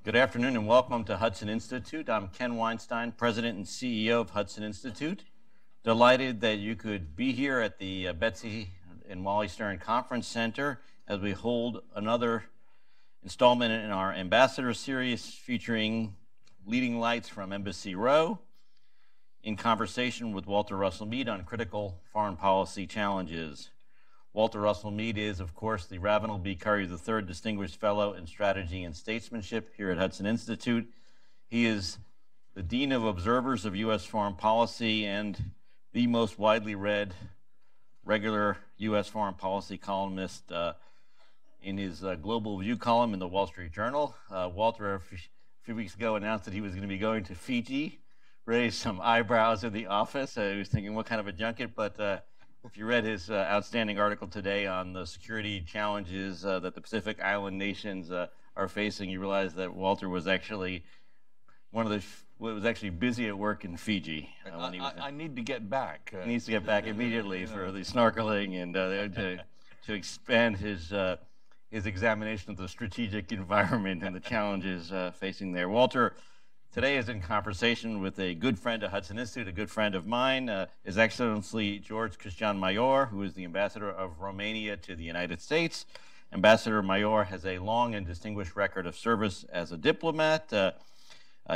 Good afternoon and welcome to Hudson Institute. I'm Ken Weinstein, President and CEO of Hudson Institute. Delighted that you could be here at the Betsy and Wally Stern Conference Center as we hold another installment in our Ambassador Series featuring leading lights from Embassy Row in conversation with Walter Russell Mead on critical foreign policy challenges. Walter Russell Mead is, of course, the Ravenel B III Distinguished Fellow in Strategy and Statesmanship here at Hudson Institute. He is the Dean of Observers of U.S. Foreign Policy and the most widely read regular U.S. foreign policy columnist in his Global View column in the Wall Street Journal. Walter, a few weeks ago, announced that he was going to be going to Fiji, raised some eyebrows in the office. He was thinking, what kind of a junket? But if you read his outstanding article today on the security challenges that the Pacific Island nations are facing, you realize that Walter was actually was actually busy at work in Fiji. When he was I need to get back. He needs to get back immediately for the snorkeling and to expand his examination of the strategic environment and the challenges facing there. Walter today is in conversation with a good friend of Hudson Institute, a good friend of mine, His Excellency George Maior, who is the Ambassador of Romania to the United States. Ambassador Maior has a long and distinguished record of service as a diplomat.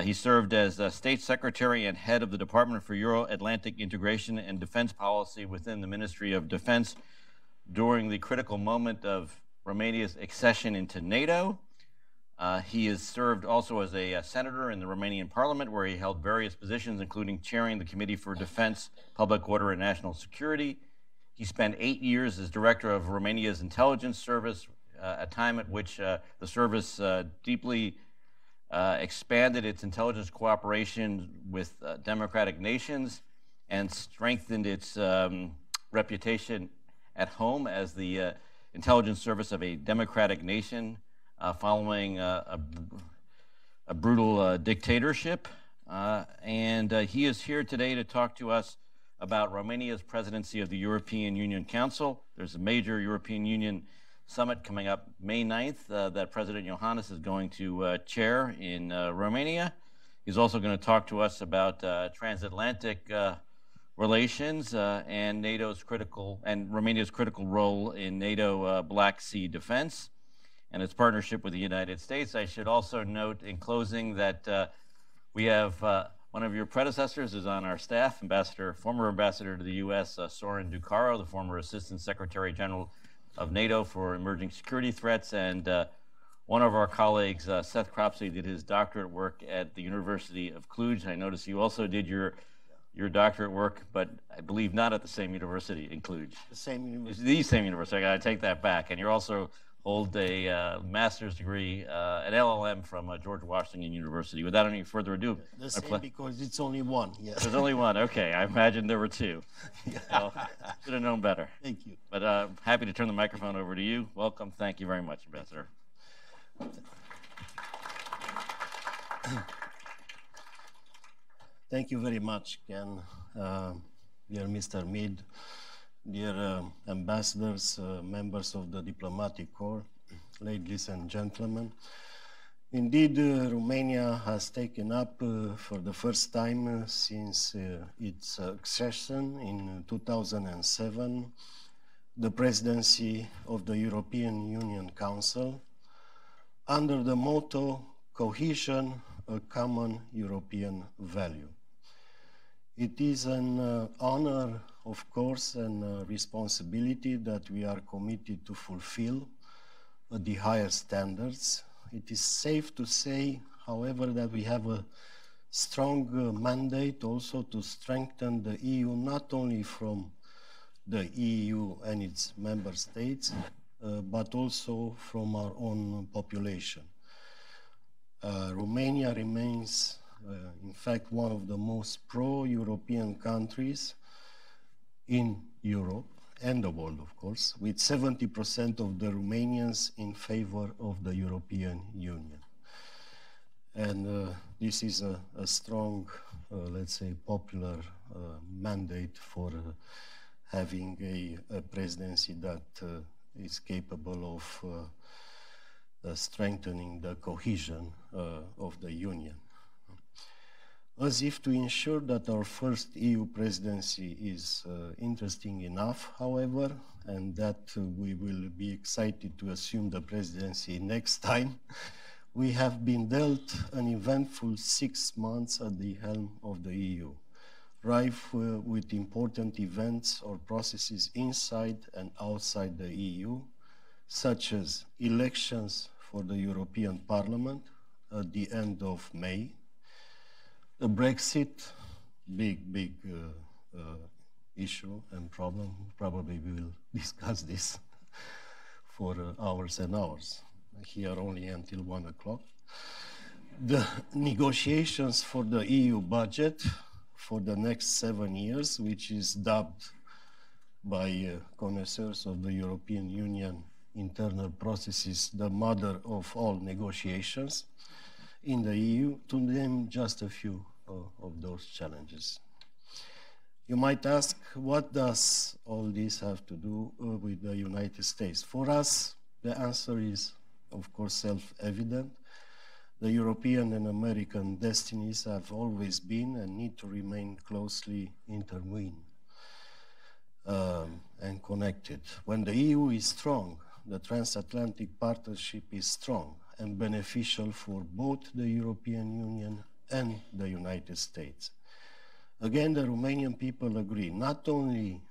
He served as State Secretary and head of the Department for Euro-Atlantic Integration and Defense Policy within the Ministry of Defense during the critical moment of Romania's accession into NATO. He has served also as a senator in the Romanian Parliament, where he held various positions, including chairing the Committee for Defense, Public Order, and National Security. He spent 8 years as director of Romania's intelligence service, a time at which the service deeply expanded its intelligence cooperation with democratic nations and strengthened its reputation at home as the intelligence service of a democratic nation following a brutal dictatorship. And he is here today to talk to us about Romania's presidency of the European Union Council. There's a major European Union summit coming up May 9th that President Iohannis is going to chair in Romania. He's also going to talk to us about transatlantic relations and Romania's critical role in NATO Black Sea defense and its partnership with the United States. I should also note in closing that we have one of your predecessors is on our staff, former ambassador to the U.S., Sorin Ducaro, the former Assistant Secretary General of NATO for Emerging Security Threats, and one of our colleagues, Seth Cropsey, did his doctorate work at the University of Cluj. I noticed you also did your doctorate work, but I believe not at the same university in Cluj. The same university. The same university. I got to take that back. And you're also hold a master's degree, an LLM from George Washington University. Without any further ado. The same because it's only one, yes. There's only one, okay. I imagined there were two. Yeah. Well, should have known better. Thank you. But happy to turn the microphone over to you. Welcome. Thank you very much, Ambassador. Thank you very much, Ken, dear Mr. Mead, dear ambassadors, members of the diplomatic corps, ladies and gentlemen. Indeed, Romania has taken up for the first time since its accession in 2007 the presidency of the European Union Council under the motto, cohesion, a common European value. It is an honor, of course, and a responsibility that we are committed to fulfill the higher standards. It is safe to say, however, that we have a strong mandate also to strengthen the EU, not only from the EU and its member states, but also from our own population. Romania remains, in fact, one of the most pro-European countries in Europe and the world, of course, with 70% of the Romanians in favor of the European Union. And this is a strong, let's say, popular mandate for having a presidency that is capable of strengthening the cohesion of the Union. As if to ensure that our first EU presidency is interesting enough, however, and that we will be excited to assume the presidency next time, we have been dealt an eventful 6 months at the helm of the EU, rife with important events or processes inside and outside the EU, such as elections for the European Parliament at the end of May, the Brexit, big issue and problem. Probably we will discuss this for hours and hours. Here only until 1 o'clock. The negotiations for the EU budget for the next 7 years, which is dubbed by connoisseurs of the European Union internal processes the mother of all negotiations in the EU, to name just a few of those challenges. You might ask, what does all this have to do with the United States? For us, the answer is, of course, self-evident. The European and American destinies have always been and need to remain closely intertwined and connected. When the EU is strong, the transatlantic partnership is strong and beneficial for both the European Union and the United States. Again, the Romanian people agree. Not only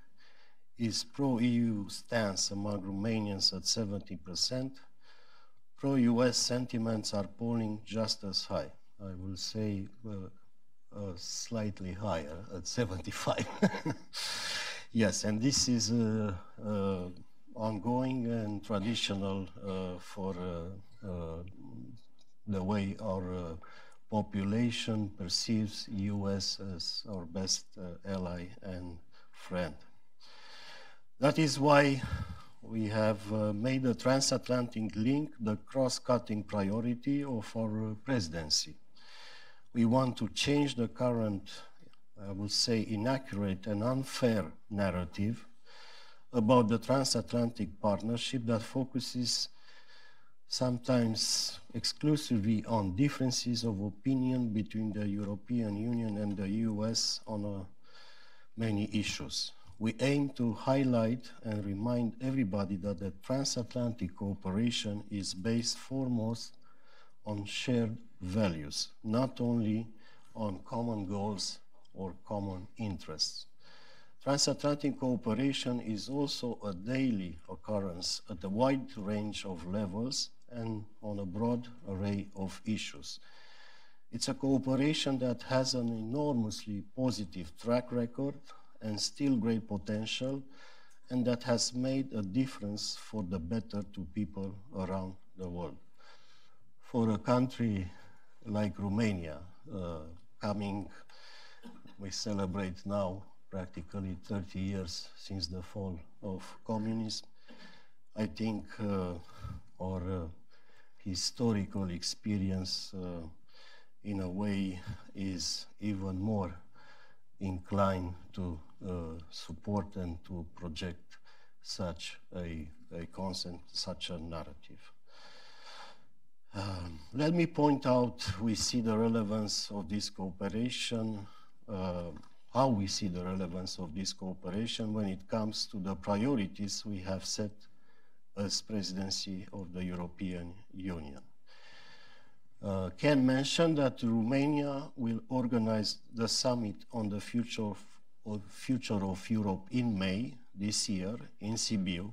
is pro-EU stance among Romanians at 70%, pro-US sentiments are polling just as high. I will say slightly higher at 75. Yes, and this is ongoing and traditional for the way our population perceives US as our best ally and friend. That is why we have made the transatlantic link the cross-cutting priority of our presidency. We want to change the current, I would say, inaccurate and unfair narrative about the transatlantic partnership that focuses sometimes exclusively on differences of opinion between the European Union and the US on many issues. We aim to highlight and remind everybody that the transatlantic cooperation is based foremost on shared values, not only on common goals or common interests. Transatlantic cooperation is also a daily occurrence at a wide range of levels and on a broad array of issues. It's a cooperation that has an enormously positive track record and still great potential, and that has made a difference for the better to people around the world. For a country like Romania, we celebrate now practically 30 years since the fall of communism. I think our historical experience in a way is even more inclined to support and to project such a concept, such a narrative. Let me point out, we see the relevance of this cooperation, how we see the relevance of this cooperation when it comes to the priorities we have set as presidency of the European Union. Ken mentioned that Romania will organize the summit on the future of Europe in May this year in Sibiu.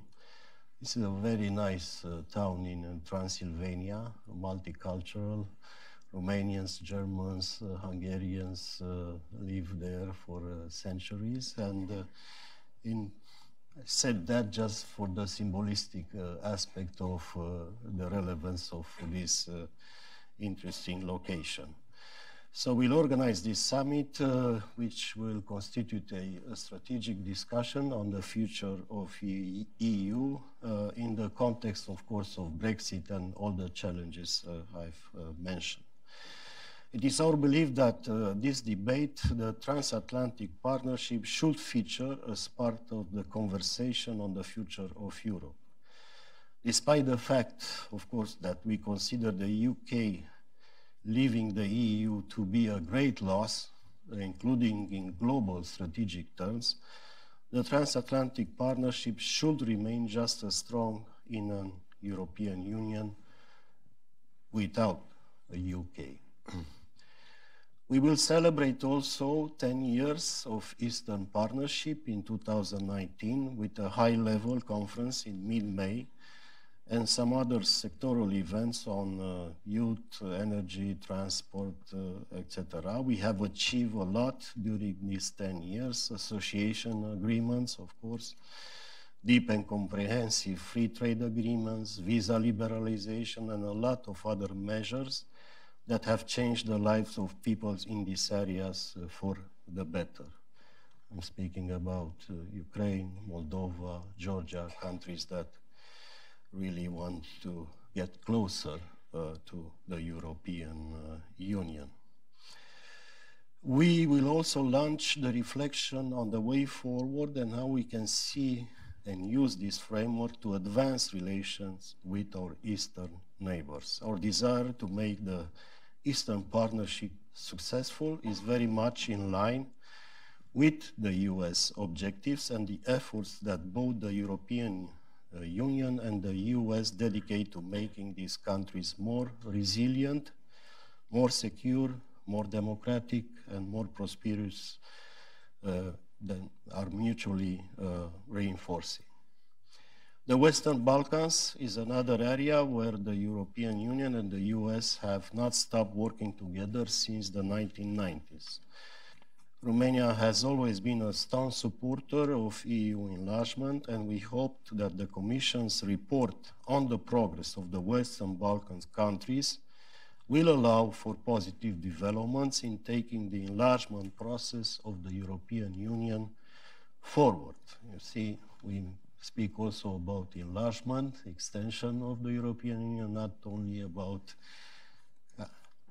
This is a very nice town in Transylvania, multicultural. Romanians, Germans, Hungarians live there for centuries, and I said that just for the symbolistic aspect of the relevance of this interesting location. So we'll organize this summit, which will constitute a strategic discussion on the future of EU in the context, of course, of Brexit and all the challenges I've mentioned. It is our belief that this debate, the transatlantic partnership, should feature as part of the conversation on the future of Europe. Despite the fact, of course, that we consider the UK leaving the EU to be a great loss, including in global strategic terms, the transatlantic partnership should remain just as strong in an European Union without the UK. We will celebrate also 10 years of Eastern Partnership in 2019 with a high-level conference in mid-May and some other sectoral events on youth, energy, transport, etc. We have achieved a lot during these 10 years, association agreements, of course, deep and comprehensive free trade agreements, visa liberalization, and a lot of other measures that have changed the lives of people in these areas for the better. I'm speaking about Ukraine, Moldova, Georgia, countries that really want to get closer to the European Union. We will also launch the reflection on the way forward and how we can see and use this framework to advance relations with our Eastern neighbors. Our desire to make the Eastern Partnership successful is very much in line with the US objectives and the efforts that both the European Union and the US dedicate to making these countries more resilient, more secure, more democratic, and more prosperous than are mutually reinforcing. The Western Balkans is another area where the European Union and the US have not stopped working together since the 1990s. Romania has always been a strong supporter of EU enlargement, and we hope that the Commission's report on the progress of the Western Balkans countries will allow for positive developments in taking the enlargement process of the European Union forward. You see, we speak also about enlargement, extension of the European Union, not only about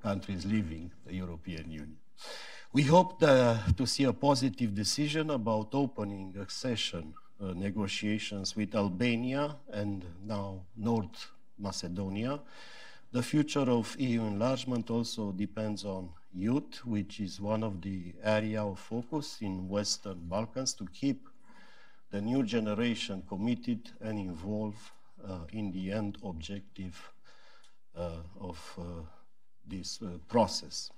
countries leaving the European Union. We hope to see a positive decision about opening accession negotiations with Albania and now North Macedonia. The future of EU enlargement also depends on youth, which is one of the areas of focus in Western Balkans to keep the new generation committed and involved in the end objective of this process.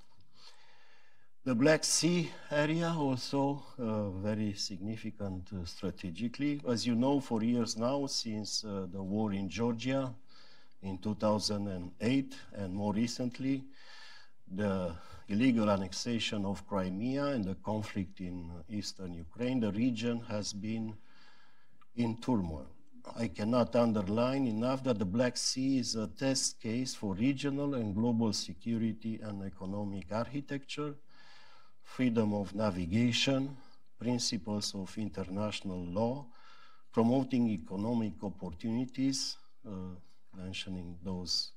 The Black Sea area also very significant strategically. As you know, for years now, since the war in Georgia in 2008, and more recently, the illegal annexation of Crimea and the conflict in eastern Ukraine, the region has been in turmoil. I cannot underline enough that the Black Sea is a test case for regional and global security and economic architecture, freedom of navigation, principles of international law, promoting economic opportunities, mentioning those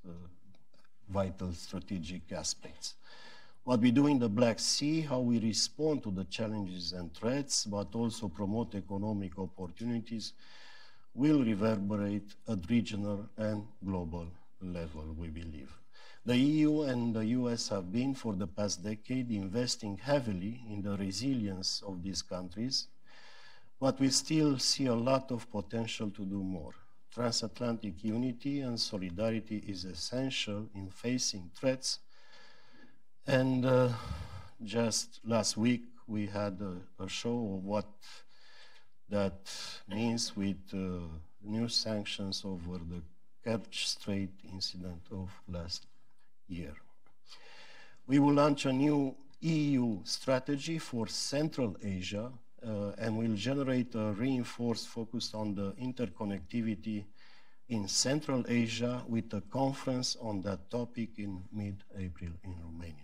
vital strategic aspects. What we do in the Black Sea, how we respond to the challenges and threats, but also promote economic opportunities, will reverberate at regional and global level, we believe. The EU and the US have been, for the past decade, investing heavily in the resilience of these countries, but we still see a lot of potential to do more. Transatlantic unity and solidarity is essential in facing threats. And just last week, we had a show of what that means with new sanctions over the Kerch Strait incident of last year. We will launch a new EU strategy for Central Asia and will generate a reinforced focus on the interconnectivity in Central Asia with a conference on that topic in mid-April in Romania.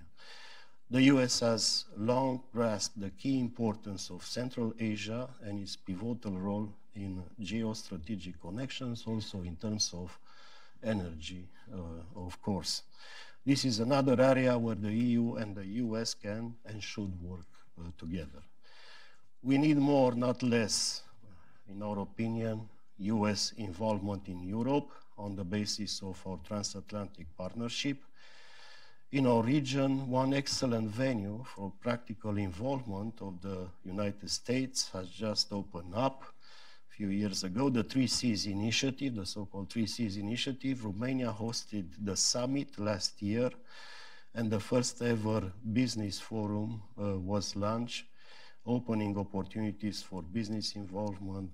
The US has long grasped the key importance of Central Asia and its pivotal role in geostrategic connections, also in terms of energy, of course. This is another area where the EU and the US can and should work together. We need more, not less, in our opinion, US involvement in Europe on the basis of our transatlantic partnership. In our region, one excellent venue for practical involvement of the United States has just opened up a few years ago, the Three Seas Initiative, the so-called Three Seas Initiative. Romania hosted the summit last year, and the first ever business forum was launched, opening opportunities for business involvement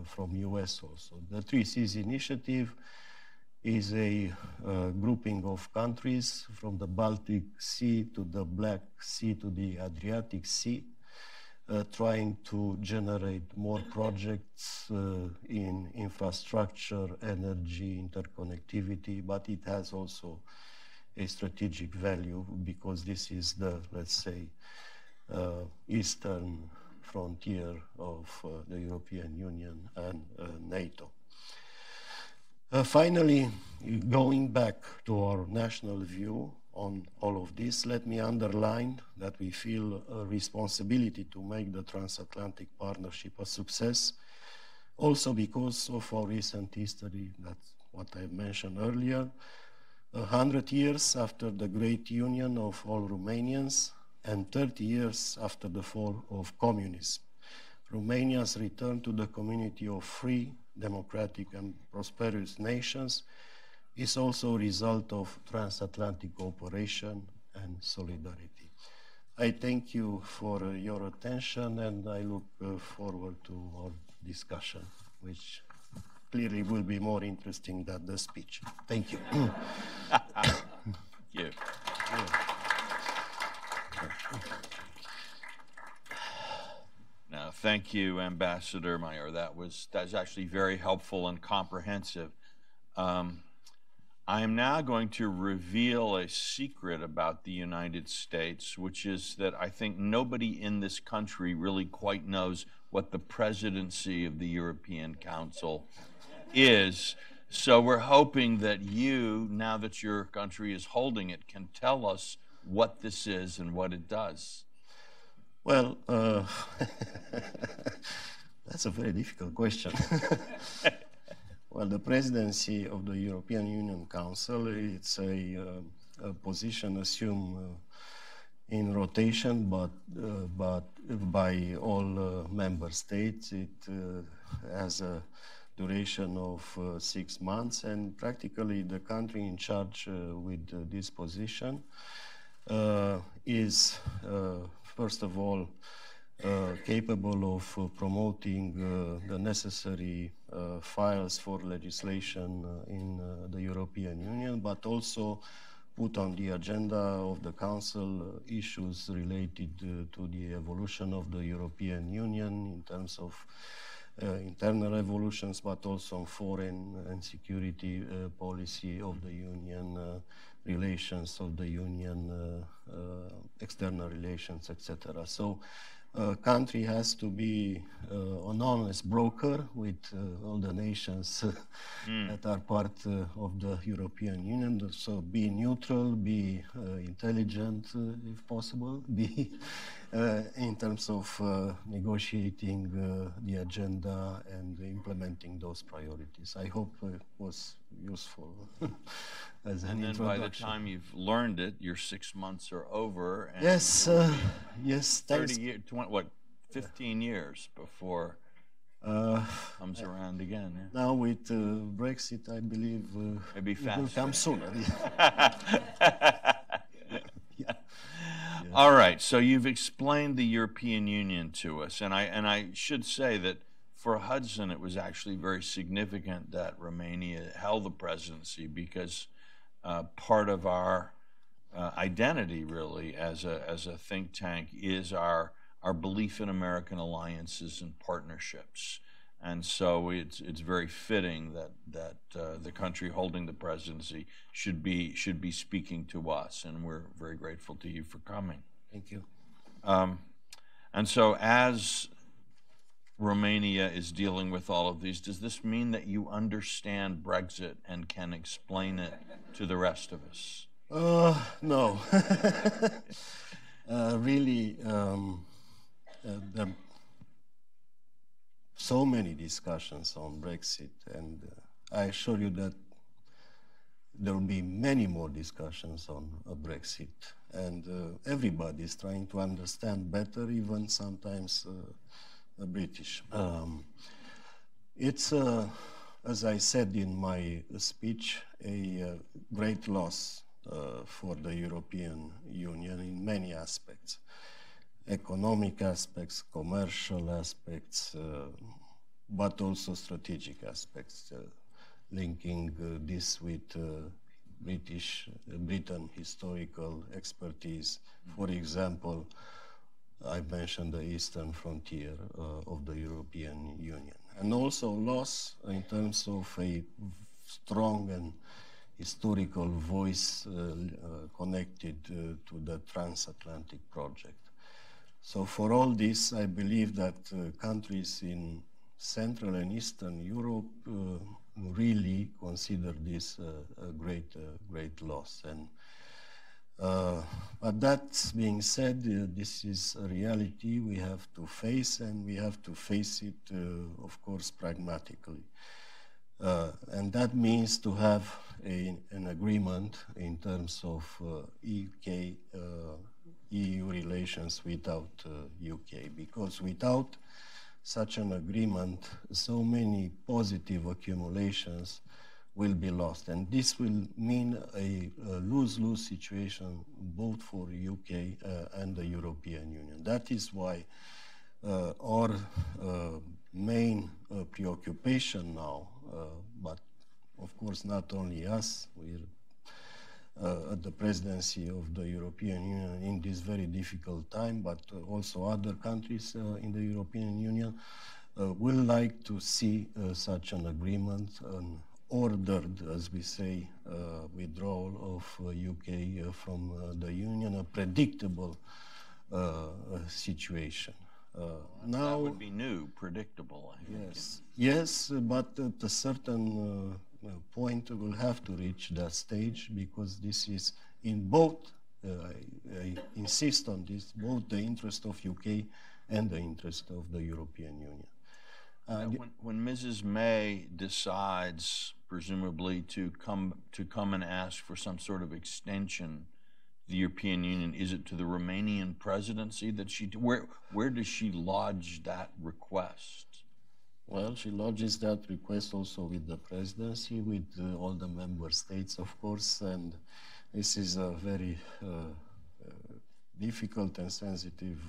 from US also. The Three Seas Initiative is a grouping of countries from the Baltic Sea to the Black Sea to the Adriatic Sea, trying to generate more projects in infrastructure, energy, interconnectivity, but it has also a strategic value because this is the, let's say, eastern frontier of the European Union and NATO. Finally, going back to our national view on all of this, let me underline that we feel a responsibility to make the transatlantic partnership a success, also because of our recent history, that's what I mentioned earlier. 100 years after the great union of all Romanians and 30 years after the fall of communism, Romania's return to the community of free, democratic and prosperous nations is also a result of transatlantic cooperation and solidarity. I thank you for your attention, and I look forward to our discussion, which clearly will be more interesting than the speech. Thank you. Thank you. Now, thank you, Ambassador Maior. That's actually very helpful and comprehensive. I am now going to reveal a secret about the United States, which is that I think nobody in this country really quite knows what the presidency of the European Council is. So we're hoping that you, now that your country is holding it, can tell us what this is and what it does. Well, that's a very difficult question. Well, the presidency of the European Union Council, it's a position assumed in rotation, but by all member states. It has a duration of 6 months, and practically the country in charge with this position is, first of all, capable of promoting the necessary files for legislation in the European Union, but also put on the agenda of the Council issues related to the evolution of the European Union in terms of internal evolutions, but also foreign and security policy of the Union, relations of the Union, external relations, etc. So a country has to be an honest broker with all the nations that are part of the European Union. So be neutral, be intelligent if possible, be in terms of negotiating the agenda and implementing those priorities. I hope it was useful as an introduction. And then by the time you've learned it, your 6 months are over. And yes, yes. 30 years, 20, what, 15 years before comes around again. Yeah. Now with Brexit, I believe maybe it will come sooner. All right, so you've explained the European Union to us, and I should say that for Hudson, it was actually very significant that Romania held the presidency because part of our identity, really, as a think tank, is our belief in American alliances and partnerships, and so it's very fitting that the country holding the presidency should be speaking to us, and we're very grateful to you for coming. Thank you. And so, as Romania is dealing with all of these, does this mean that you understand Brexit and can explain it to the rest of us? No. Really, so many discussions on Brexit, and I assure you that there will be many more discussions on Brexit, and everybody is trying to understand better, even sometimes British. It's, as I said in my speech, a great loss for the European Union in many aspects. Economic aspects, commercial aspects, but also strategic aspects, linking this with Britain historical expertise. For example, I mentioned the eastern frontier of the European Union. And also loss in terms of a strong and historical voice connected to the transatlantic project. So for all this, I believe that countries in Central and Eastern Europe really consider this a great loss. And but that being said, this is a reality we have to face, and we have to face it, of course, pragmatically. And that means to have an agreement in terms of EU relations without UK, because without such an agreement, so many positive accumulations will be lost. And this will mean a lose-lose situation both for UK and the European Union. That is why our main preoccupation now, but of course not only us, we're at the presidency of the European Union in this very difficult time, but also other countries in the European Union will like to see such an agreement, an ordered, as we say, withdrawal of UK from the Union, a predictable situation. Now, that would be new, predictable, I think. Yes, but at a certain point we'll have to reach that stage, because this is in both, I insist on this, both the interest of UK and the interest of the European Union. When Mrs. May decides, presumably, to come and ask for some sort of extension the European Union, is it to the Romanian presidency that where does she lodge that request? Well, she lodges that request also with the presidency, with all the member states, of course, and this is a very difficult and sensitive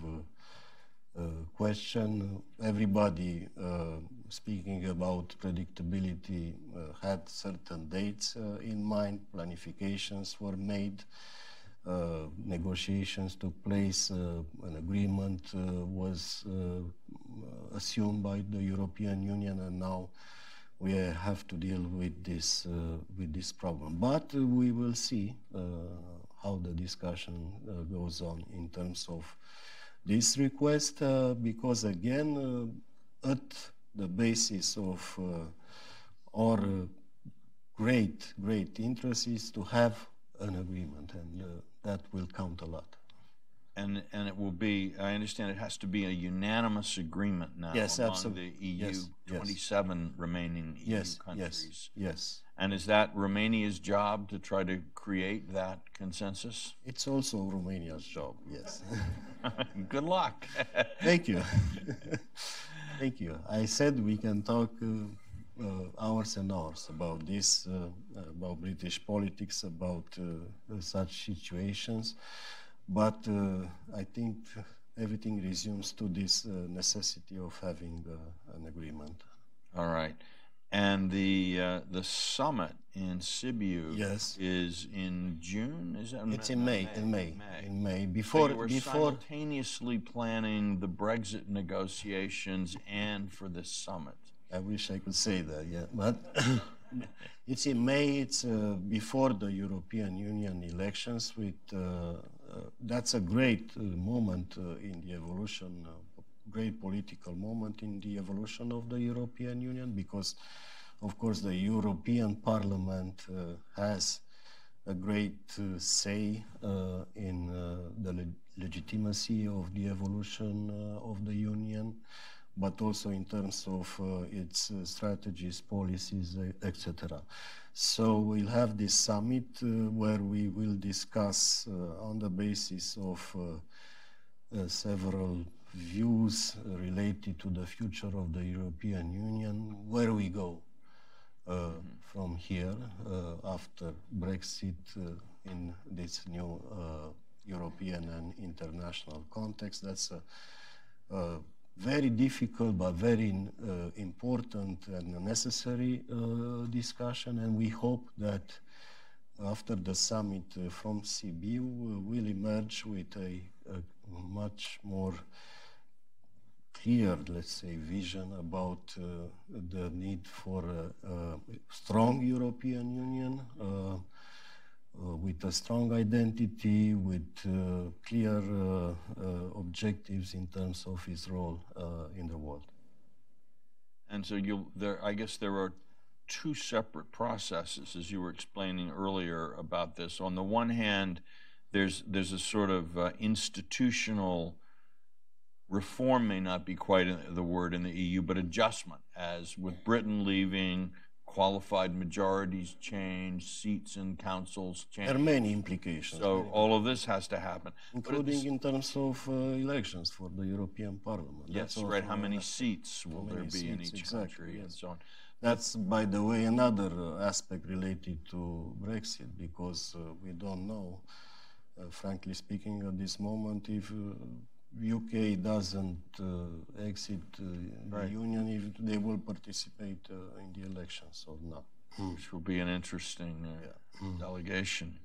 question. Everybody speaking about predictability had certain dates in mind, planifications were made, negotiations took place, an agreement was assumed by the European Union, and now we have to deal with this problem. But we will see how the discussion goes on in terms of this request, because again, at the basis of our great interest is to have an agreement, and that will count a lot. And it will be, I understand it has to be a unanimous agreement now among the EU, 27 remaining EU countries. Yes. And is that Romania's job to try to create that consensus? It's also Romania's job, yes. Good luck. Thank you. Thank you. I said we can talk hours and hours about this, about British politics, about such situations. But I think everything resumes to this necessity of having an agreement. All right. And the summit in Sibiu is in June? Is that it's in May? In May. So you were simultaneously planning the Brexit negotiations and for this summit. I wish I could say that, yeah. But it's in May. It's before the European Union elections. That's a great moment in the evolution, great political moment in the evolution of the European Union, because, of course, the European Parliament has a great say in the legitimacy of the evolution of the Union. but also in terms of its strategies, policies, etc. So we'll have this summit where we will discuss on the basis of several views related to the future of the European Union, where we go from here after Brexit in this new European and international context. That's a very difficult but very important and necessary discussion, and we hope that after the summit from Sibiu will emerge with a much more clear, let's say, vision about the need for a strong European Union with a strong identity, with clear objectives in terms of its role in the world. And so I guess there are two separate processes, as you were explaining earlier about this. On the one hand, there's a sort of institutional reform, may not be quite the word in the EU, but adjustment, as with Britain leaving, qualified majorities change, seats in councils change. There are many implications. So all of this has to happen. Including in terms of elections for the European Parliament. Yes, right. How many seats will there be in each country and so on? That's, by the way, another aspect related to Brexit, because we don't know, frankly speaking, at this moment, if UK doesn't exit the Union, if they will participate in the elections or not. Which will be an interesting delegation.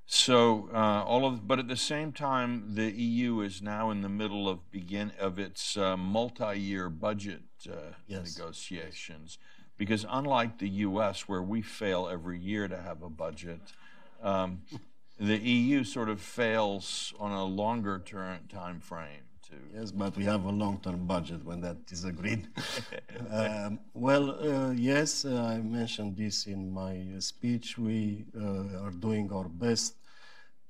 So but at the same time, the EU is now in the middle of its multi-year budget negotiations, because unlike the US, where we fail every year to have a budget, the EU sort of fails on a longer time frame too. Yes, but we have a long-term budget when that is agreed. Yes, I mentioned this in my speech. We are doing our best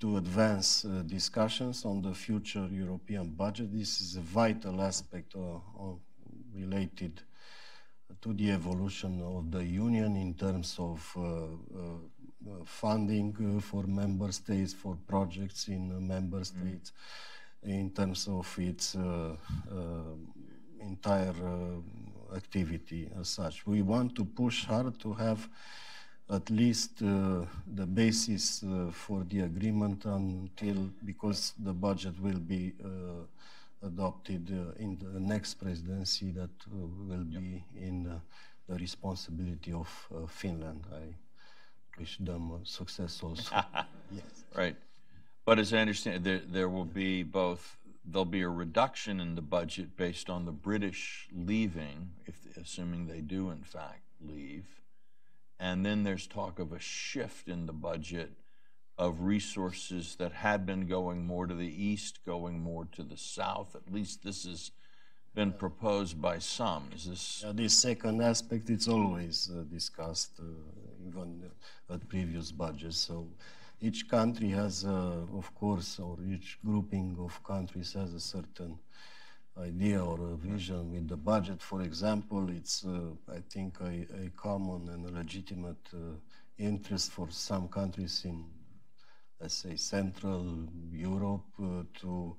to advance discussions on the future European budget. This is a vital aspect related to the evolution of the Union in terms of funding for member states, for projects in member states, in terms of its entire activity as such. We want to push hard to have at least the basis for the agreement because the budget will be adopted in the next presidency that will be in the responsibility of Finland. I wish them success also. Yes. Right. But as I understand, there'll be a reduction in the budget based on the British leaving, assuming they do in fact leave. And then there's talk of a shift in the budget of resources that had been going more to the east, going more to the south. At least this has been proposed by some. Is this? This second aspect, it's always discussed, even at previous budgets. So each country has, of course, or each grouping of countries has a certain idea or a vision with the budget. For example, it's, I think, a common and a legitimate interest for some countries in, let's say, Central Europe to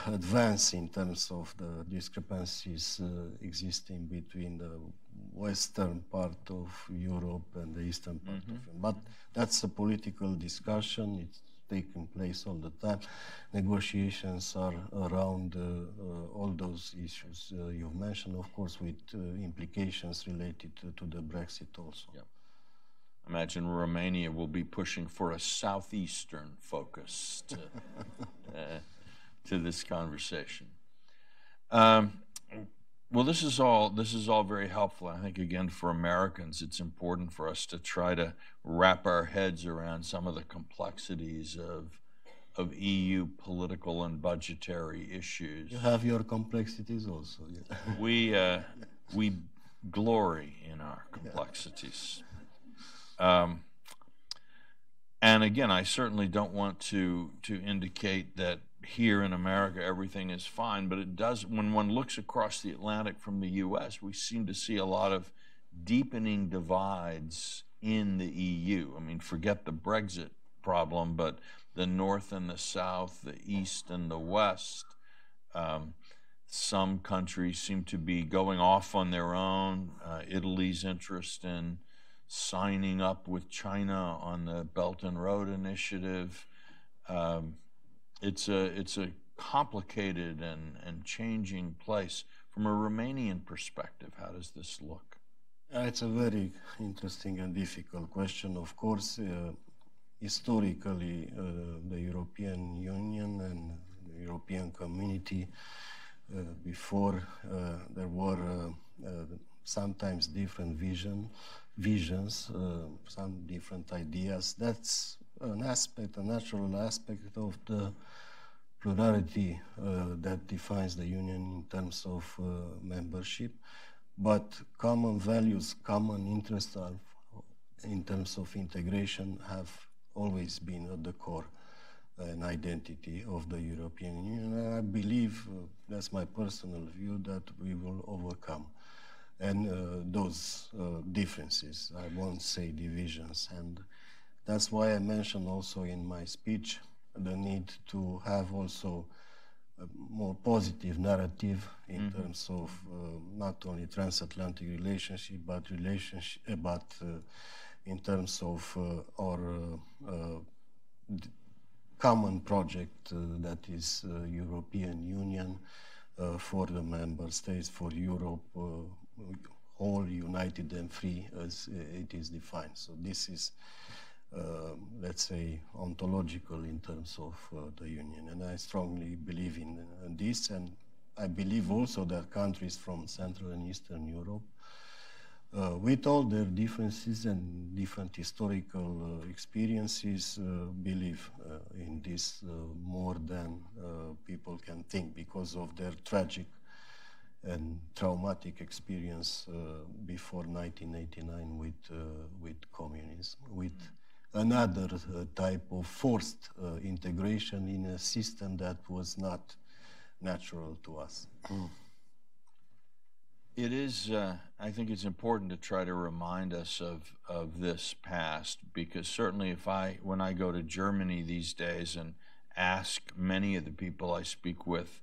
advance in terms of the discrepancies existing between the western part of Europe and the eastern part of Europe. But that's a political discussion. It's taking place all the time. Negotiations are around all those issues you've mentioned, of course, with implications related to the Brexit also. Yep. Imagine Romania will be pushing for a southeastern focus to this conversation. Well, this is all very helpful. I think, again, for Americans, it's important for us to try to wrap our heads around some of the complexities of EU political and budgetary issues. You have your complexities also. Yeah. We glory in our complexities. And again, I certainly don't want to indicate that here in America everything is fine, but it does, when one looks across the Atlantic from the US, we seem to see a lot of deepening divides in the EU. I mean, forget the Brexit problem, but the North and the South, the East and the West. Some countries seem to be going off on their own. Italy's interest in signing up with China on the Belt and Road Initiative. It's a complicated and changing place. From a Romanian perspective, how does this look? It's a very interesting and difficult question. Of course, historically, the European Union and the European community, before there were sometimes different visions, some different ideas. That's an aspect, a natural aspect of the plurality that defines the Union in terms of membership. But common values, common interests in terms of integration have always been at the core and identity of the European Union. And I believe, that's my personal view, that we will overcome and those differences. I won't say divisions. And that's why I mentioned also in my speech the need to have also a more positive narrative in terms of not only transatlantic relationship, but in terms of our common project that is European Union for the member states, for Europe, whole, united and free as it is defined. So this is, let's say, ontological in terms of the Union. And I strongly believe in this. And I believe also that countries from Central and Eastern Europe, with all their differences and different historical experiences, believe in this more than people can think, because of their tragic and traumatic experience before 1989 with communism, with another type of forced integration in a system that was not natural to us. It is, I think it's important to try to remind us of this past, because certainly when I go to Germany these days and ask many of the people I speak with,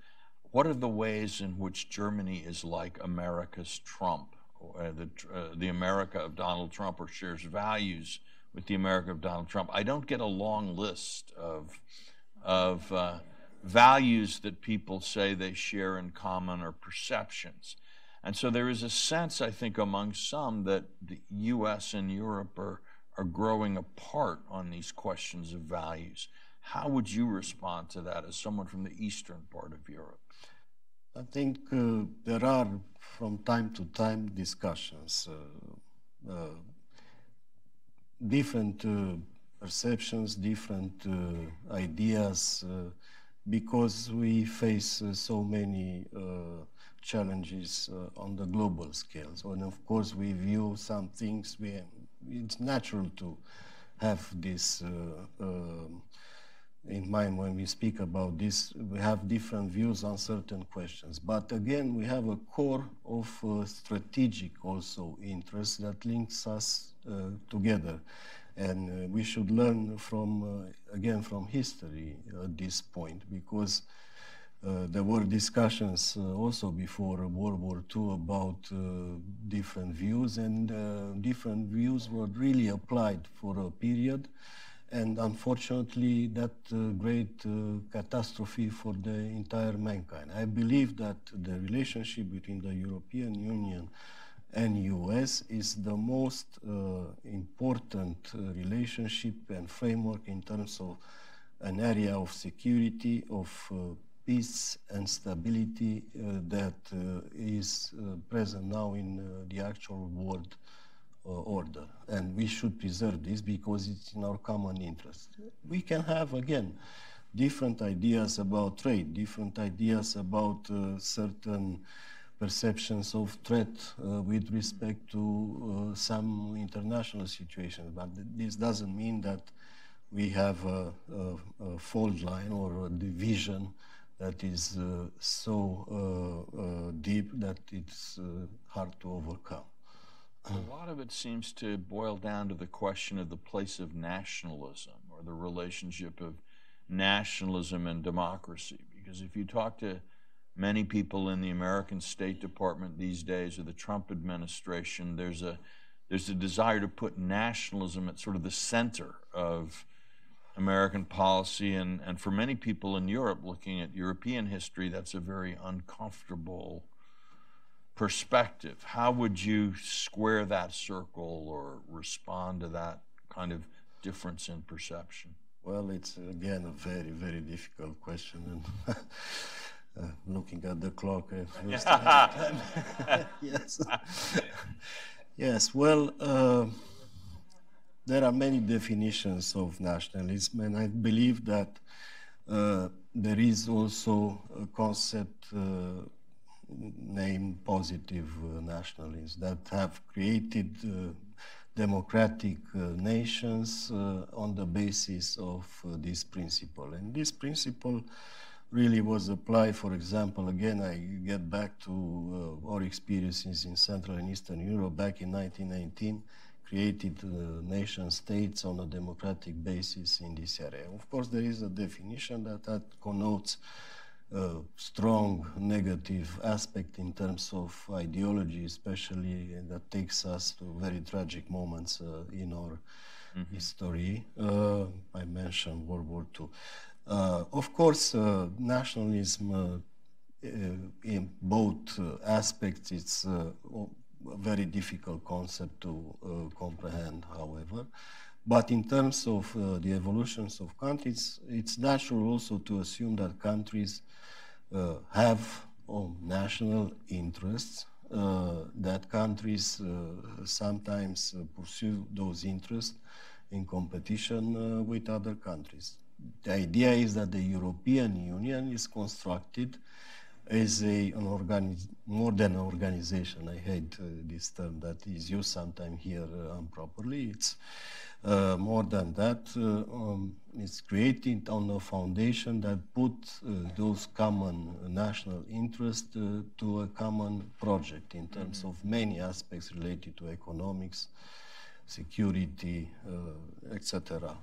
what are the ways in which Germany is like America's Trump, or the America of Donald Trump, or shares values with the America of Donald Trump? I don't get a long list of values that people say they share in common, or perceptions. And so there is a sense, I think, among some that the U.S. and Europe are growing apart on these questions of values. How would you respond to that as someone from the eastern part of Europe? I think there are, from time to time, discussions, different perceptions, different ideas, because we face so many challenges on the global scale. So, and of course, we view some things, it's natural to have this in mind when we speak about this. We have different views on certain questions. But again, we have a core of strategic also interests that links us together. And we should learn from, again, from history at this point, because there were discussions also before World War II about different views, and different views were really applied for a period. And unfortunately, that great catastrophe for the entire mankind. I believe that the relationship between the European Union and US is the most important relationship and framework in terms of an area of security, of peace and stability that is present now in the actual world order. And we should preserve this because it's in our common interest. We can have, again, different ideas about trade, different ideas about certain perceptions of threat with respect to some international situations, but this doesn't mean that we have a fault line or a division that is so deep that it's hard to overcome. A lot of it seems to boil down to the question of the place of nationalism, or the relationship of nationalism and democracy. Because if you talk to many people in the American State Department these days, or the Trump administration, there's a desire to put nationalism at sort of the center of American policy, and for many people in Europe, looking at European history, that's a very uncomfortable perspective. How would you square that circle or respond to that kind of difference in perception? Well, it's again a very, very difficult question, and looking at the clock, I've used time. Yes. Yes, well, there are many definitions of nationalism, and I believe that there is also a concept named positive nationalism that have created democratic nations on the basis of this principle. And this principle really was applied, for example, again, I get back to our experiences in Central and Eastern Europe back in 1919, created nation states on a democratic basis in this area. Of course, there is a definition that connotes strong negative aspect in terms of ideology, especially that takes us to very tragic moments in our history. I mentioned World War II. Of course, nationalism in both aspects, it's a very difficult concept to comprehend, however. But in terms of the evolutions of countries, it's natural also to assume that countries have national interests, that countries sometimes pursue those interests in competition with other countries. The idea is that the European Union is constructed as more than an organization. I hate this term that is used sometimes here improperly. It's more than that. It's created on a foundation that puts those common national interests to a common project in terms of many aspects related to economics, security, etc.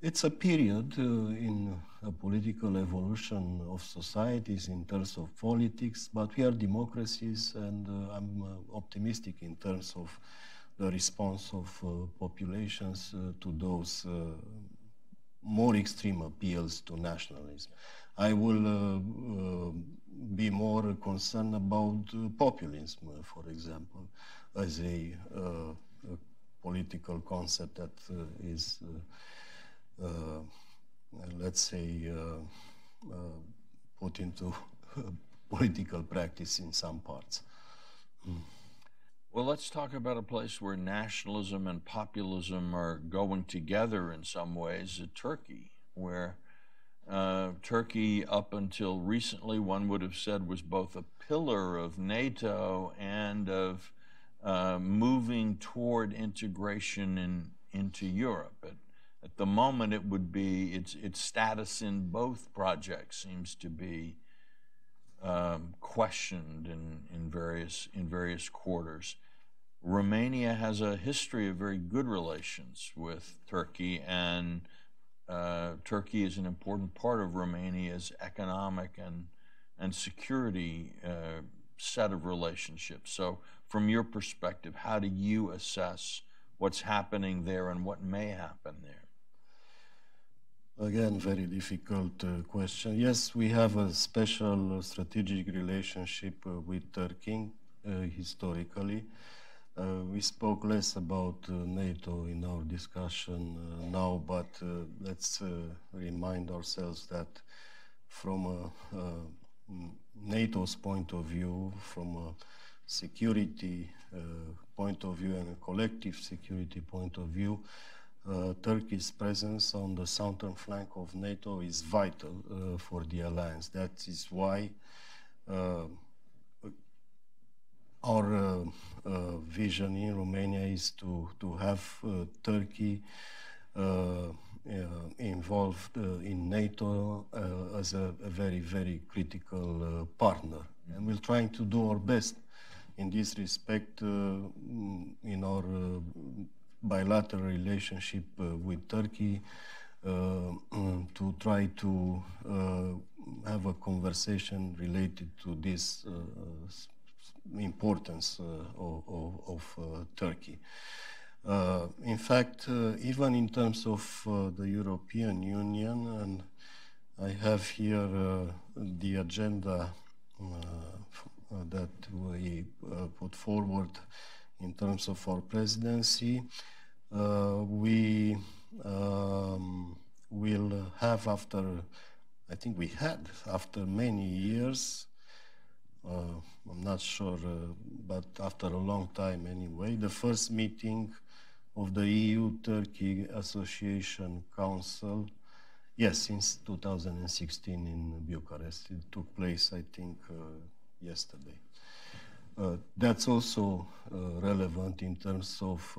It's a period in a political evolution of societies in terms of politics, but we are democracies, and I'm optimistic in terms of the response of populations to those more extreme appeals to nationalism. I will be more concerned about populism, for example, as a political concept that is let's say, put into political practice in some parts. Well, let's talk about a place where nationalism and populism are going together in some ways, Turkey, where Turkey, up until recently, one would have said was both a pillar of NATO and of moving toward integration into Europe. At the moment, it would be its status in both projects seems to be questioned in various quarters. Romania has a history of very good relations with Turkey, and Turkey is an important part of Romania's economic and security set of relationships. So, from your perspective, how do you assess what's happening there and what may happen there? Again, very difficult question. Yes, we have a special strategic relationship with Turkey historically. We spoke less about NATO in our discussion now, but let's remind ourselves that from NATO's point of view, from a security point of view and a collective security point of view, Turkey's presence on the southern flank of NATO is vital for the alliance. That is why our vision in Romania is to have Turkey involved in NATO as a very, very critical partner. And we're trying to do our best in this respect in our bilateral relationship with Turkey to try to have a conversation related to this importance of Turkey. In fact, even in terms of the European Union, and I have here the agenda that we put forward in terms of our presidency, we will have after many years, I'm not sure, but after a long time anyway, the first meeting of the EU-Turkey Association Council, yes, since 2016 in Bucharest. It took place, I think, yesterday. That's also relevant in terms of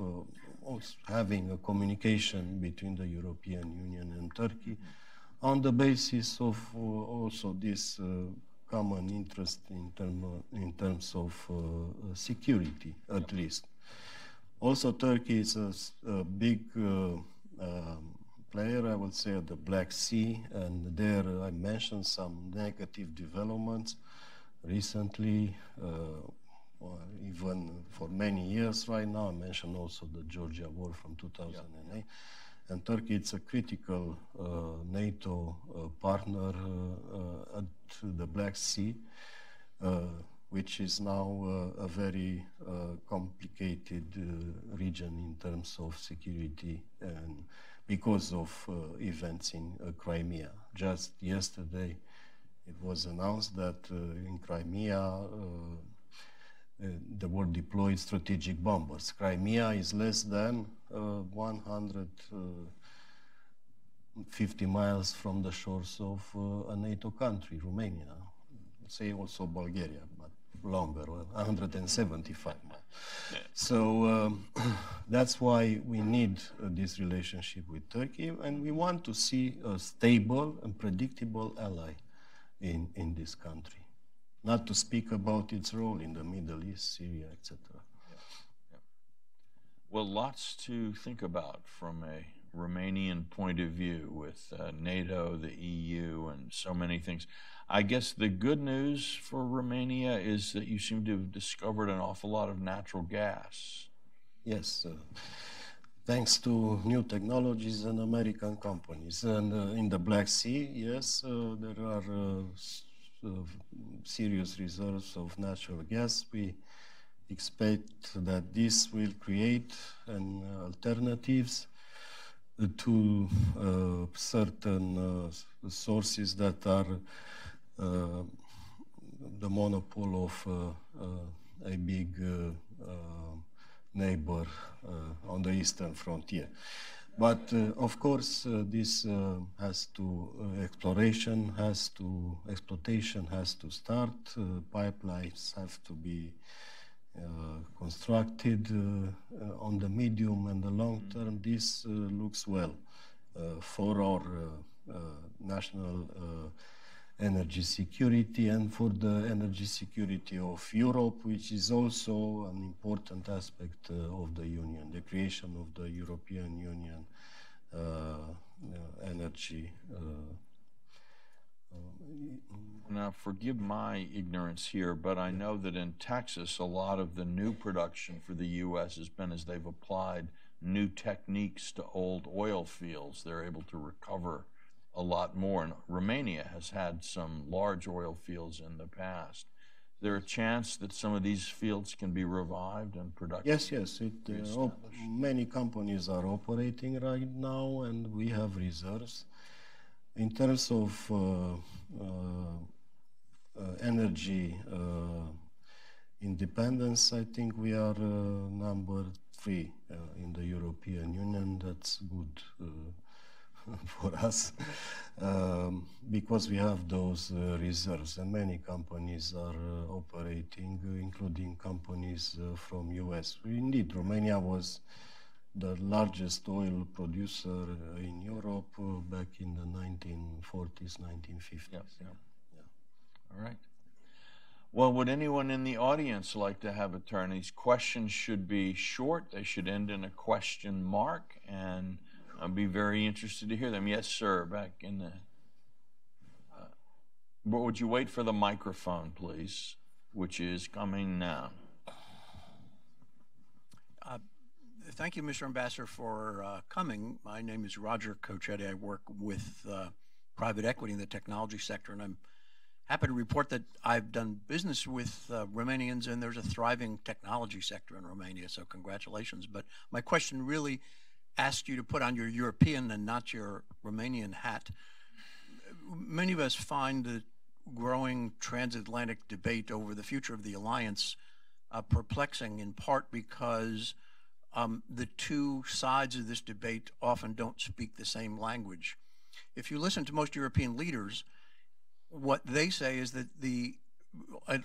also having a communication between the European Union and Turkey on the basis of also this common interest in terms of security, at least. Also, Turkey is a big player, I would say, at the Black Sea, and there I mentioned some negative developments recently, even for many years right now. I mentioned also the Georgia war from 2008. Yeah. And Turkey is a critical NATO partner at the Black Sea, which is now a very complicated region in terms of security, and because of events in Crimea. Just yesterday, it was announced that in Crimea, there were deployed strategic bombers. Crimea is less than 150 miles from the shores of a NATO country, Romania. Say also Bulgaria, but longer, 175 miles. So that's why we need this relationship with Turkey, and we want to see a stable and predictable ally in this country. Not to speak about its role in the Middle East, Syria, etc. Yeah. Yeah. Well, lots to think about from a Romanian point of view with NATO, the EU, and so many things. I guess the good news for Romania is that you seem to have discovered an awful lot of natural gas. Yes, thanks to new technologies and American companies. And in the Black Sea, yes, there are serious reserves of natural gas. We expect that this will create alternatives to certain sources that are the monopoly of a big neighbor on the eastern frontier. But of course, this exploitation has to start. Pipelines have to be constructed on the medium and the long term. This looks well for our national energy security and for the energy security of Europe, which is also an important aspect of the Union, the creation of the European Union energy. Now, forgive my ignorance here, but I know that in Texas, a lot of the new production for the U.S. has been as they've applied new techniques to old oil fields. They're able to recover a lot more. And Romania has had some large oil fields in the past. Is there a chance that some of these fields can be revived and production? Yes. Many companies are operating right now, and we have reserves. In terms of energy independence, I think we are number 3 in the European Union. That's good for us because we have those reserves, and many companies are operating, including companies from US. Indeed, Romania was the largest oil producer in Europe back in the 1940s, 1950s. Yep. All right. Well, would anyone in the audience like to have a turn? These questions should be short. They should end in a question mark, and I'd be very interested to hear them. Yes, sir, back in the... but would you wait for the microphone, please, which is coming now. Thank you, Mr. Ambassador, for coming. My name is Roger Cochetti. I work with private equity in the technology sector, and I'm happy to report that I've done business with Romanians, and there's a thriving technology sector in Romania, so congratulations. But my question really asks you to put on your European and not your Romanian hat. Many of us find the growing transatlantic debate over the future of the alliance perplexing, in part because the two sides of this debate often don't speak the same language. If you listen to most European leaders, what they say is that the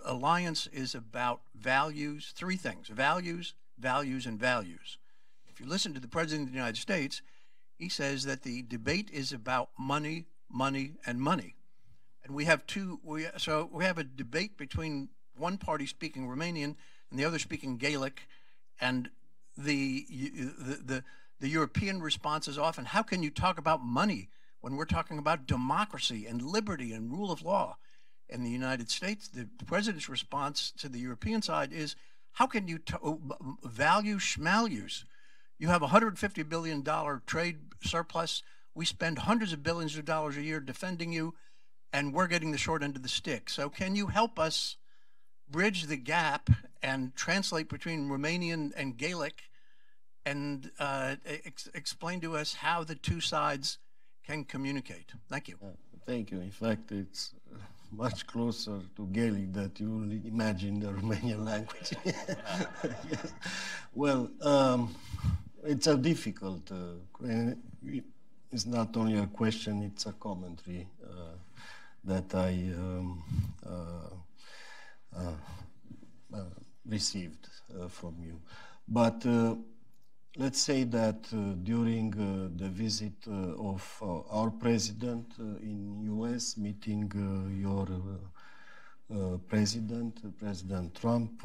alliance is about values, three things: values, values, and values. If you listen to the President of the United States, he says that the debate is about money, money, and money. And we have we have a debate between one party speaking Romanian and the other speaking Gaelic, and the European response is often, how can you talk about money when we're talking about democracy and liberty and rule of law? In the United States, the president's response to the European side is, how can you value schmalues? You have a $150 billion trade surplus. We spend hundreds of billions of dollars a year defending you, and we're getting the short end of the stick. So can you help us bridge the gap and translate between Romanian and Gaelic, and explain to us how the two sides can communicate? Thank you. Thank you. In fact, it's much closer to Gaelic than you will imagine the Romanian language. Yes. Well, it's a difficult, it's not only a question, it's a commentary that I received from you. But let's say that during the visit of our president in US, meeting your President Trump,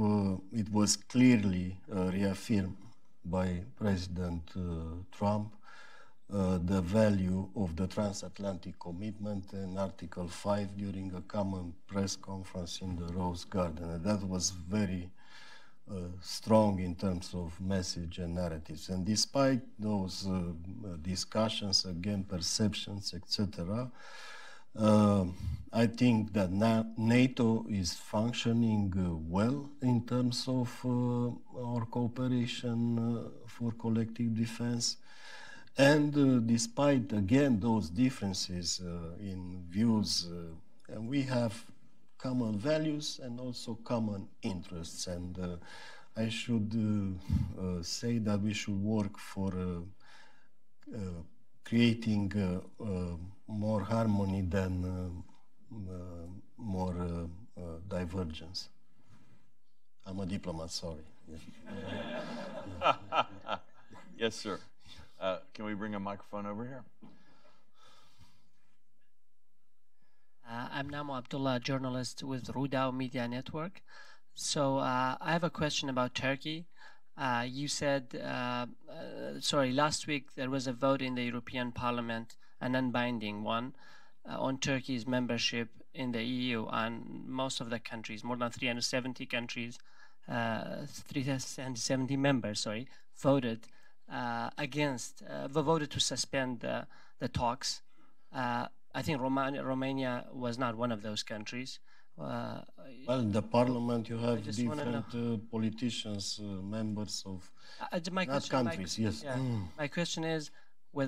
it was clearly reaffirmed by President Trump the value of the transatlantic commitment and Article 5 during a common press conference in the Rose Garden. And that was very strong in terms of message and narratives. And despite those discussions, again, perceptions, etc., I think that NATO is functioning well in terms of our cooperation for collective defense. And despite, again, those differences in views, we have common values and also common interests. And I should say that we should work for creating more harmony than more divergence. I'm a diplomat, sorry. Yes, sir. Can we bring a microphone over here? I'm Namo Abdullah, journalist with Rudao Media Network. So I have a question about Turkey. You said, last week there was a vote in the European Parliament, a non-binding one, on Turkey's membership in the EU. And most of the countries, more than 370 countries, 370 members, voted voted to suspend the talks. I think Romania was not one of those countries. Well, in the parliament you have different politicians, members of countries, yes. Yeah. My question is,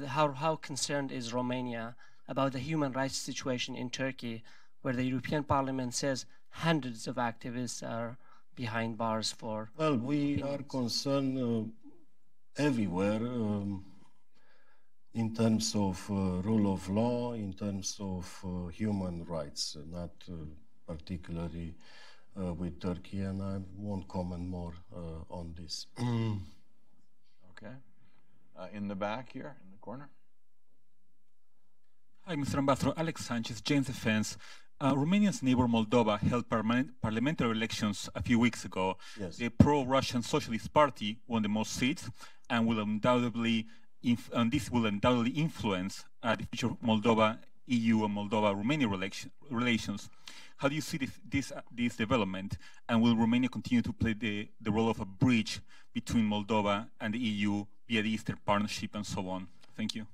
how concerned is Romania about the human rights situation in Turkey, where the European Parliament says hundreds of activists are behind bars for... Well, we are concerned everywhere. in terms of rule of law, in terms of human rights, not particularly with Turkey, and I won't comment more on this. Okay. In the back here, in the corner. Hi, Mr. Ambassador. Alex Sanchez, James Defense. Romania's neighbor Moldova held parliamentary elections a few weeks ago. Yes. The pro-Russian Socialist Party won the most seats and will undoubtedly, this will undoubtedly influence the future of Moldova, EU and Moldova-Romania relations. How do you see this development, and will Romania continue to play the role of a bridge between Moldova and the EU via the Eastern Partnership and so on? Thank you.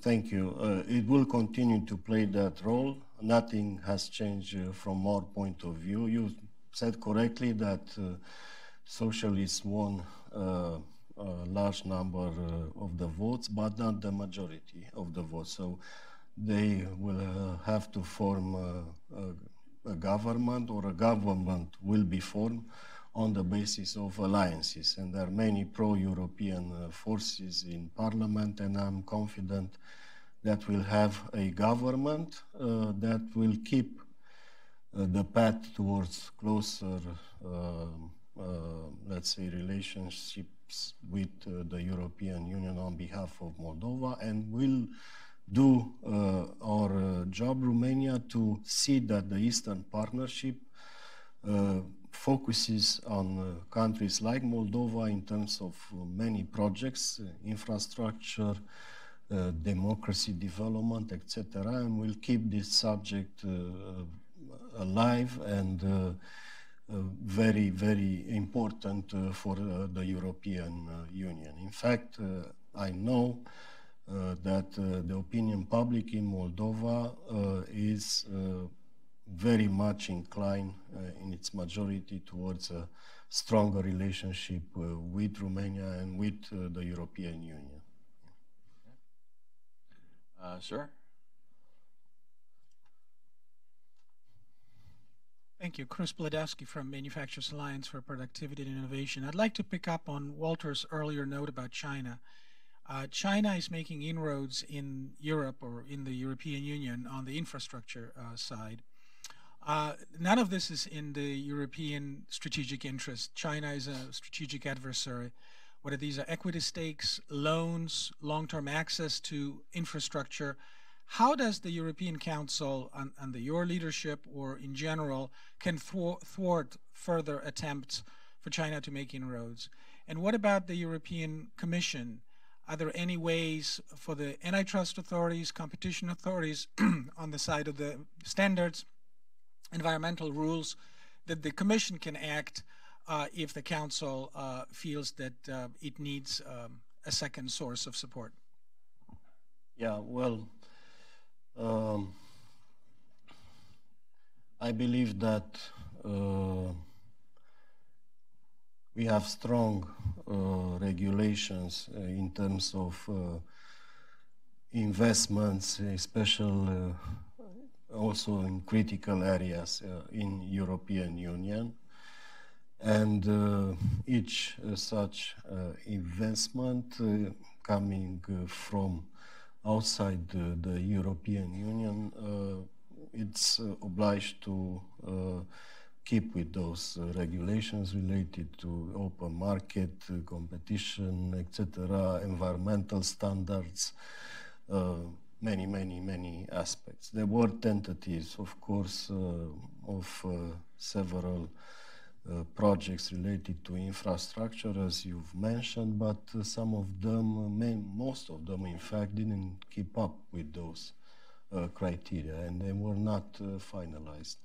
Thank you. It will continue to play that role. Nothing has changed from our point of view. You said correctly that socialists won a large number of the votes, but not the majority of the votes. So they will have to form a government, or a government will be formed on the basis of alliances. And there are many pro-European forces in parliament, and I'm confident that we'll have a government that will keep the path towards closer, let's say, relationships with the European Union on behalf of Moldova, and will do our job, Romania, to see that the Eastern Partnership focuses on countries like Moldova in terms of many projects, infrastructure, democracy development, etc., and we'll keep this subject alive and very, very important for the European Union. In fact, I know that the opinion public in Moldova is very much inclined in its majority towards a stronger relationship with Romania and with the European Union. Sir? Thank you. Chris Bladowski from Manufacturers Alliance for Productivity and Innovation. I'd like to pick up on Walter's earlier note about China. China is making inroads in Europe, or in the European Union, on the infrastructure side. None of this is in the European strategic interest. China is a strategic adversary. Whether these are equity stakes, loans, long-term access to infrastructure, how does the European Council, under your leadership or in general, can thwart further attempts for China to make inroads? And what about the European Commission? Are there any ways for the antitrust authorities, competition authorities on the side of the standards, environmental rules, that the Commission can act if the Council feels that it needs a second source of support? Yeah, well, I believe that we have strong regulations in terms of investments, especially also in critical areas in European Union. And each such investment coming from outside the European Union, it's obliged to keep with those regulations related to open market, competition, etc., environmental standards, many aspects. There were tentatives, of course, of several projects related to infrastructure, as you've mentioned, but some of them, most of them, in fact, didn't keep up with those criteria, and they were not finalized.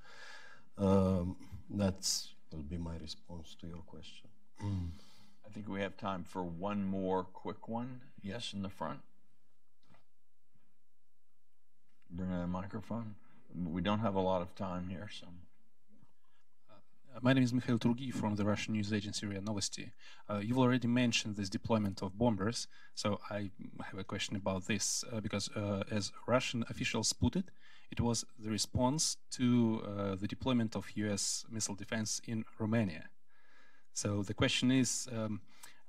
That will be my response to your question. I think we have time for one more quick one. Yes, in the front. Bring in a microphone. We don't have a lot of time here, so. My name is Mikhail Turgi from the Russian news agency RIA Novosti. You've already mentioned this deployment of bombers, so I have a question about this, because as Russian officials put it, it was the response to the deployment of US missile defense in Romania. So the question is,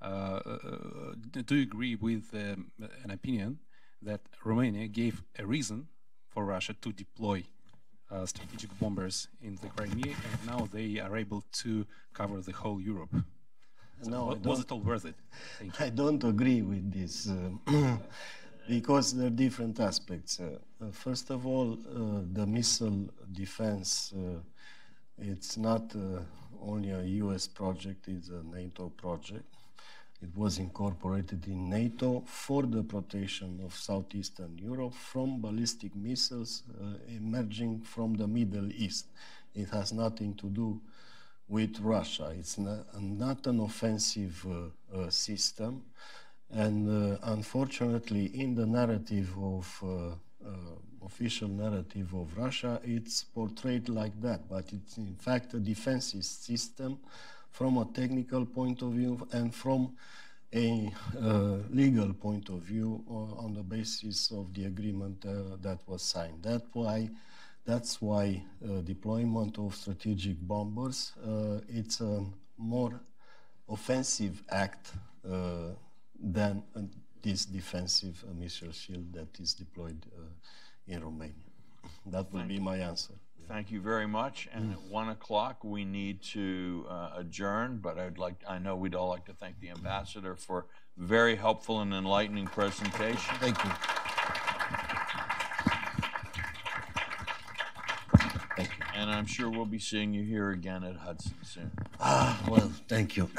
do you agree with an opinion that Romania gave a reason for Russia to deploy strategic bombers in the Crimea, and now they are able to cover the whole Europe. So No, was it all worth it? Thank you. I don't agree with this because there are different aspects. First of all, the missile defense, it's not only a US project, it's a NATO project. It was incorporated in NATO for the protection of Southeastern Europe from ballistic missiles emerging from the Middle East. It has nothing to do with Russia. It's not an offensive system. And unfortunately, in the narrative of official narrative of Russia, it's portrayed like that. But it's in fact a defensive system from a technical point of view and from a legal point of view on the basis of the agreement that was signed. That's why deployment of strategic bombers, it's a more offensive act than this defensive missile shield that is deployed in Romania. That will be my answer. Thank you very much. And at 1 o'clock, we need to adjourn, but I know we'd all like to thank the ambassador for very helpful and enlightening presentation. Thank you. Thank you. And I'm sure we'll be seeing you here again at Hudson soon. Well, thank you.